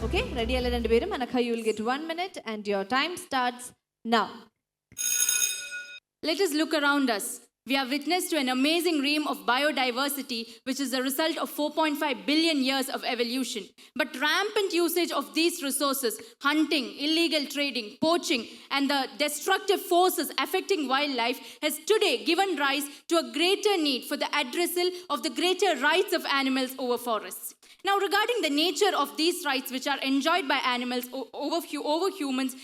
Okay, ready alla rendu perum. Anakha, you will get 1 minute and your time starts now. Let us look around us. We are witness to an amazing realm of biodiversity, which is the result of 4.5 billion years of evolution. But rampant usage of these resources, hunting, illegal trading, poaching, and the destructive forces affecting wildlife has today given rise to a greater need for the addressal of the greater rights of animals over forests. Now, regarding the nature of these rights, which are enjoyed by animals over humans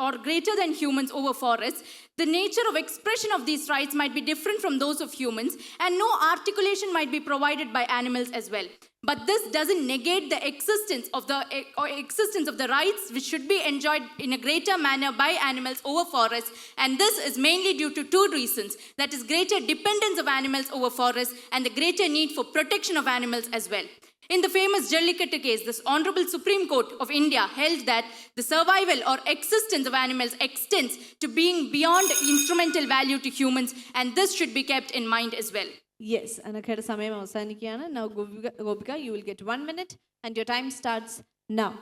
or greater than humans over forests, the nature of expression of these rights might be different from those of humans, and no articulation might be provided by animals as well. But this doesn't negate the existence of the rights which should be enjoyed in a greater manner by animals over forests, and this is mainly due to two reasons: that is, greater dependence of animals over forests, and the greater need for protection of animals as well. In the famous Jallikattu case, this Honorable Supreme Court of India held that the survival or existence of animals extends to being beyond instrumental value to humans, and this should be kept in mind as well. Yes, Anakhയുടെ സമയം അവസാനിക്കുകയാണ്. Now Gopika, you will get 1 minute and your time starts now.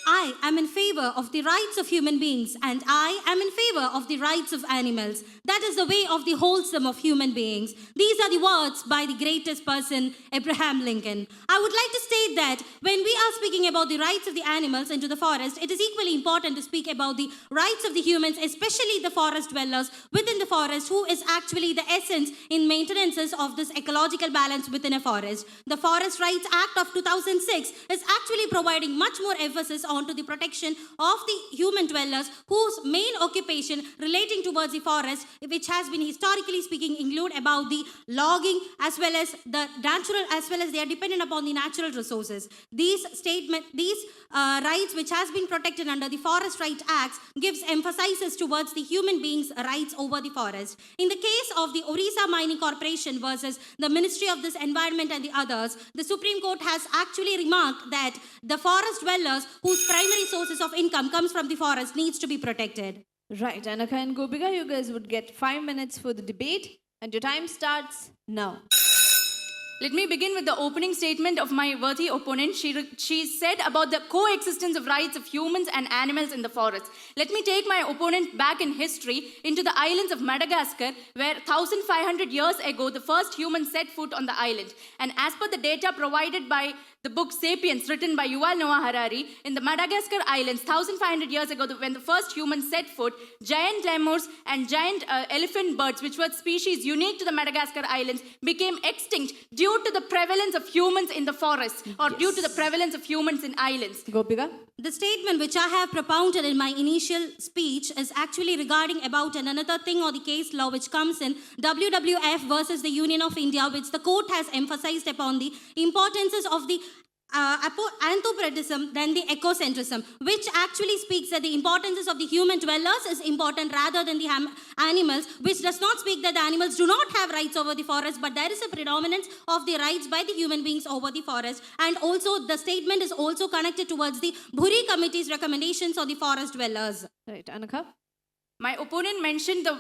I am in favor of the rights of human beings, and I am in favor of the rights of animals. That is the way of the wholesome of human beings. These are the words by the greatest person, Abraham Lincoln. I would like to state that when we are speaking about the rights of the animals into the forest, it is equally important to speak about the rights of the humans, especially the forest dwellers within the forest, who is actually the essence in maintenance of this ecological balance within a forest. The Forest Rights Act of 2006 is actually providing much more emphasis onto the protection of the human dwellers whose main occupation relating towards the forest, which has been historically speaking include about the logging as well as the natural, as well as they are dependent upon the natural resources. These rights which has been protected under the Forest Rights Acts gives emphasizes towards the human beings' rights over the forest. In the case of the Orissa Mining Corporation versus the Ministry of this Environment and the others, the Supreme Court has actually remarked that the forest dwellers whose primary sources of income comes from the forest needs to be protected. Right, Anakha and Gopika, you guys would get 5 minutes for the debate and your time starts now. Let me begin with the opening statement of my worthy opponent. She said about the coexistence of rights of humans and animals in the forest. Let me take my opponent back in history into the islands of Madagascar, where 1,500 years ago the first humans set foot on the island. And as per the data provided by the book Sapiens, written by Yuval Noah Harari, in the Madagascar Islands, 1,500 years ago, when the first humans set foot, giant lemurs and giant elephant birds, which were species unique to the Madagascar Islands, became extinct due to the prevalence of humans in the forest, or due to the prevalence of humans in islands. Gopika? The statement which I have propounded in my initial speech is actually regarding about another thing or the case law which comes in WWF versus the Union of India, which the court has emphasized upon the importances of the anthropocentrism than the ecocentrism, which actually speaks that the importances of the human dwellers is important rather than the animals, which does not speak that the animals do not have rights over the forest, but there is a predominance of the rights by the human beings over the forest. And also the statement is also connected towards the Bhuri Committee's recommendations on the forest dwellers. Right, Anakha? My opponent mentioned the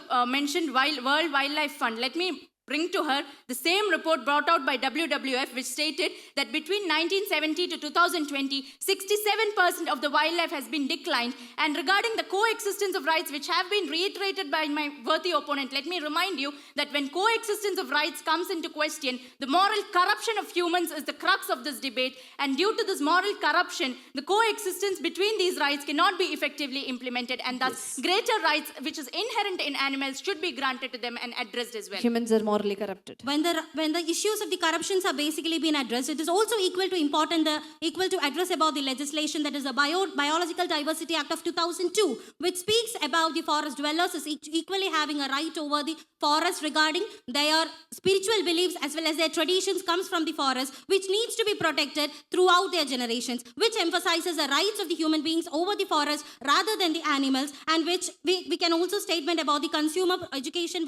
World Wildlife Fund. Let me bring to her the same report brought out by WWF, which stated that between 1970 to 2020, 67% of the wildlife has been declined. And regarding the coexistence of rights, which have been reiterated by my worthy opponent, let me remind you that when coexistence of rights comes into question, the moral corruption of humans is the crux of this debate. And due to this moral corruption, the coexistence between these rights cannot be effectively implemented, and thus greater rights, which is inherent in animals, should be granted to them and addressed as well. Humans are morally corrupted. When the issues of the corruptions are basically being addressed, it is also equal to address about the legislation, that is the Biological Diversity Act of 2002, which speaks about the forest dwellers as equally having a right over the forest regarding their spiritual beliefs as well as their traditions comes from the forest, which needs to be protected throughout their generations, which emphasizes the rights of the human beings over the forest rather than the animals, and which we can also statement about the Consumer Education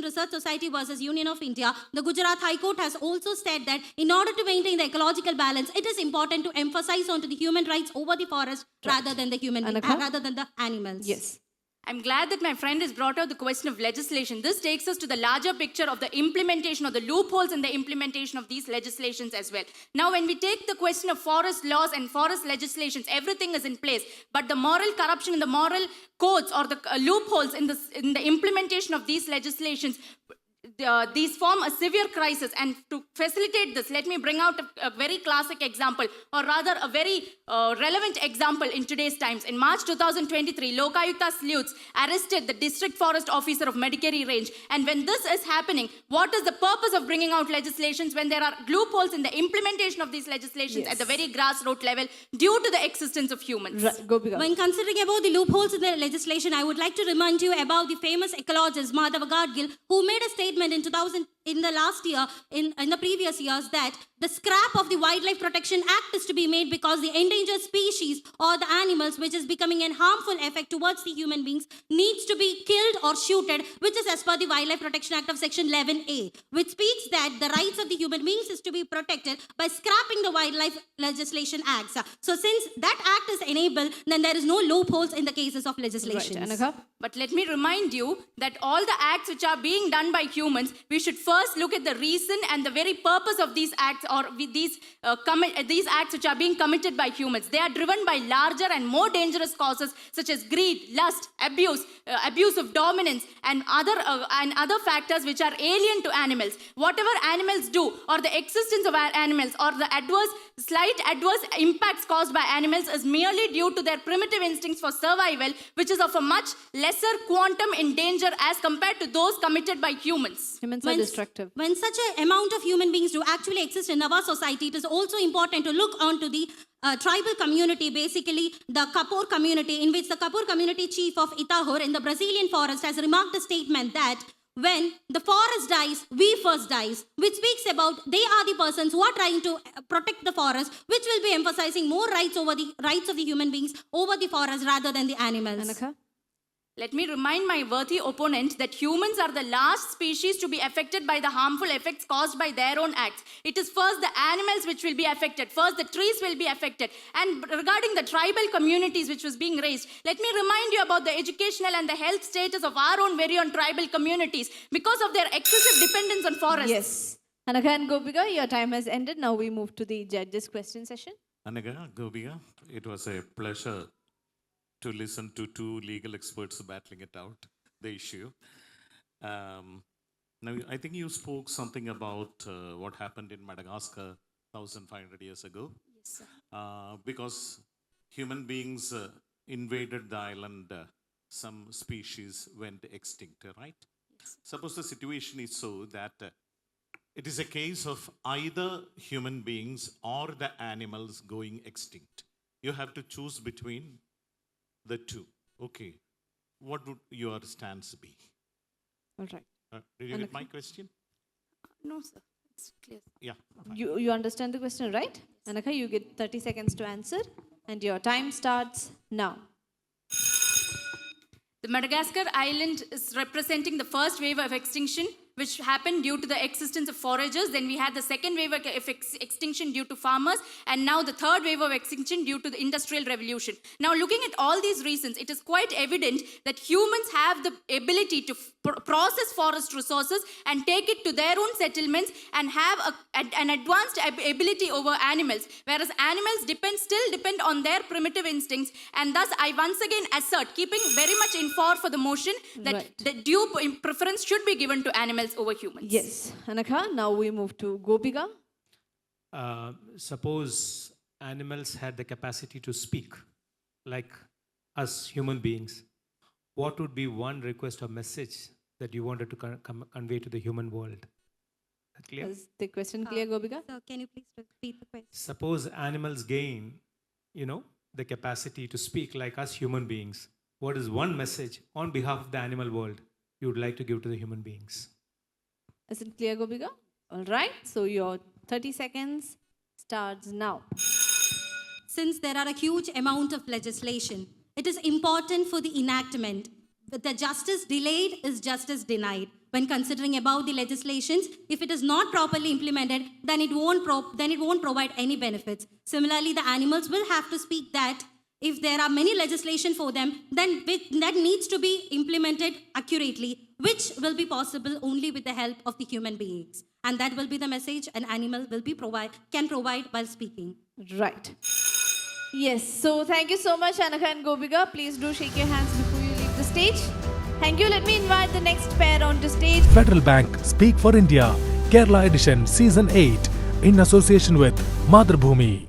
Research Society versus Union of India. The Gujarat High Court has also said that in order to maintain the ecological balance, it is important to emphasize onto the human rights over the forest rather than the rather than the animals. Yes. I'm glad that my friend has brought out the question of legislation. This takes us to the larger picture of the implementation of the loopholes in the implementation of these legislations as well. Now, when we take the question of forest laws and forest legislations, everything is in place. But the moral corruption in the moral codes or the loopholes in the implementation of these legislations, these form a severe crisis. And to facilitate this, let me bring out a very classic example, or rather a very relevant example in today's times. In March 2023, Lokayukta Sleuths arrested the district forest officer of Madikeri Range. And when this is happening, what is the purpose of bringing out legislations when there are loopholes in the implementation of these legislations at the very grassroots level due to the existence of humans? Right, Gopika. When considering about the loopholes in the legislation, I would like to remind you about the famous ecologist Madhava Gadgil, who made a statement in the last year, in the previous years, that the scrap of the Wildlife Protection Act is to be made because the endangered species or the animals which is becoming a harmful effect towards the human beings needs to be killed or shooted, which is as per the Wildlife Protection Act of Section 11A, which speaks that the rights of the human beings is to be protected by scrapping the Wildlife Legislation Acts. So since that act is enabled, then there is no loopholes in the cases of legislation. Right, Anagha? But let me remind you that all the acts which are being done by humans, we should first look at the reason and the very purpose of these acts, or these acts which are being committed by humans. They are driven by larger and more dangerous causes such as greed, lust, abuse of dominance, and other factors which are alien to animals. Whatever animals do, or the existence of animals, or the slight adverse impacts caused by animals is merely due to their primitive instincts for survival, which is of a much lesser quantum in danger as compared to those committed by humans. Humans are destructive. When such an amount of human beings do actually exist in our society, it is also important to look onto the tribal community, basically the Kapur community, in which the Kapur community chief of Itahur in the Brazilian forest has remarked a statement that when the forest dies, we first dies, which speaks about they are the persons who are trying to protect the forest, which will be emphasizing more rights over the rights of the human beings over the forest rather than the animals. Anagha? Let me remind my worthy opponent that humans are the last species to be affected by the harmful effects caused by their own acts. It is first the animals which will be affected. First the trees will be affected. And regarding the tribal communities which was being raised, let me remind you about the educational and the health status of our own very own tribal communities because of their excessive dependence on forests. Yes. Anagha and Gopika, your time has ended. Now we move to the judges' question session. Anagha, Gopika, it was a pleasure to listen to two legal experts battling it out, the issue. Now, I think you spoke something about what happened in Madagascar 1,500 years ago. Yes, sir. Because human beings invaded the island, some species went extinct, right? Yes. Suppose the situation is so that it is a case of either human beings or the animals going extinct. You have to choose between the two. Okay. What would your stance be? All right. Did you get my question? No, sir. It's clear. Yeah. fine. You understand the question, right? Anagha, you get 30 seconds to answer. And your time starts now. The Madagascar island is representing the first wave of extinction, which happened due to the existence of foragers. Then we had the second wave of extinction due to farmers, and now the third wave of extinction due to the Industrial Revolution. Now, looking at all these reasons, it is quite evident that humans have the ability to process forest resources and take it to their own settlements and have an advanced ability over animals, whereas animals still depend on their primitive instincts. And thus, I once again assert, keeping very much in for the motion, that Right. the due preference should be given to animals over humans. Yes. Anagha, now we move to Gopika. Suppose animals had the capacity to speak like us human beings, what would be one request or message that you wanted to convey to the human world? That clear? Is the question clear, Gopika? So can you please repeat the question? Suppose animals gain, the capacity to speak like us human beings. What is one message on behalf of the animal world you would like to give to the human beings? Is it clear, Gopika? All right. So your 30 seconds starts now. Since there are a huge amount of legislation, it is important for the enactment. But the justice delayed is justice denied. When considering about the legislations, if it is not properly implemented, then it won't provide any benefits. Similarly, the animals will have to speak that if there are many legislation for them, then that needs to be implemented accurately, which will be possible only with the help of the human beings. And that will be the message an animal will be can provide while speaking. Right. Yes. So thank you so much, Anaka and Gopika. Please do shake your hands before you leave the stage. Thank you. Let me invite the next pair onto stage. Federal Bank Speak for India, Kerala Edition Season 8 in association with Madhur Bhumi.